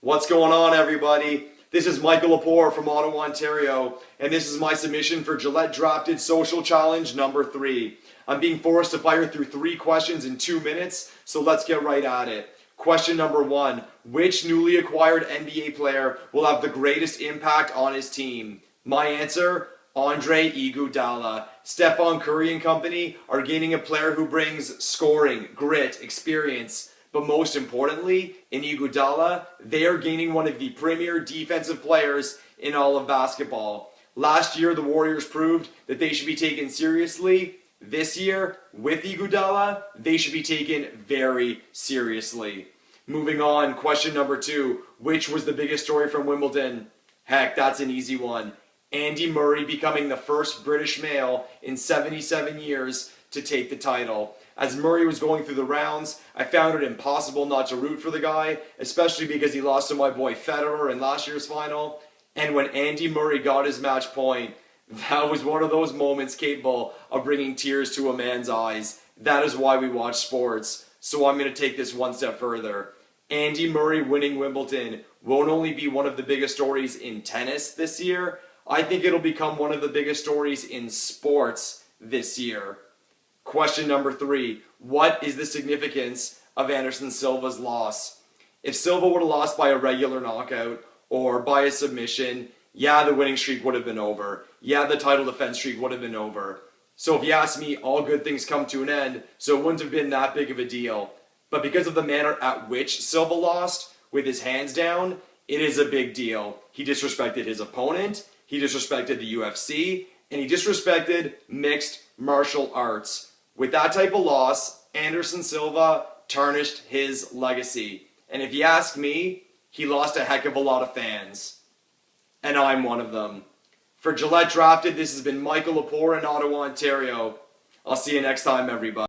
What's going on, everybody? This is Michael Lepore from Ottawa, Ontario, and this is my submission for Gillette Drafted Social Challenge number 3. I'm being forced to fire through 3 questions in 2 minutes, so let's get right at it. Question number 1. Which newly acquired NBA player will have the greatest impact on his team? My answer, Andre Iguodala. Stephen Curry and company are gaining a player who brings scoring, grit, experience. But most importantly, in Iguodala, they are gaining one of the premier defensive players in all of basketball. Last year, the Warriors proved that they should be taken seriously. This year, with Iguodala, they should be taken very seriously. Moving on, question number 2. Which was the biggest story from Wimbledon? Heck, that's an easy one. Andy Murray becoming the first British male in 77 years to take the title. As Murray was going through the rounds, I found it impossible not to root for the guy, especially because he lost to my boy Federer in last year's final. And when Andy Murray got his match point, that was one of those moments capable of bringing tears to a man's eyes. That is why we watch sports. So I'm going to take this one step further. Andy Murray winning Wimbledon won't only be one of the biggest stories in tennis this year, I think it'll become one of the biggest stories in sports this year. Question number 3. What is the significance of Anderson Silva's loss? If Silva would have lost by a regular knockout or by a submission, yeah, the winning streak would have been over. Yeah, the title defense streak would have been over. So if you ask me, all good things come to an end, so it wouldn't have been that big of a deal. But because of the manner at which Silva lost, with his hands down, it is a big deal. He disrespected his opponent, he disrespected the UFC, and he disrespected mixed martial arts. With that type of loss, Anderson Silva tarnished his legacy. And if you ask me, he lost a heck of a lot of fans. And I'm one of them. For Gillette Drafted, this has been Michael Lepore in Ottawa, Ontario. I'll see you next time, everybody.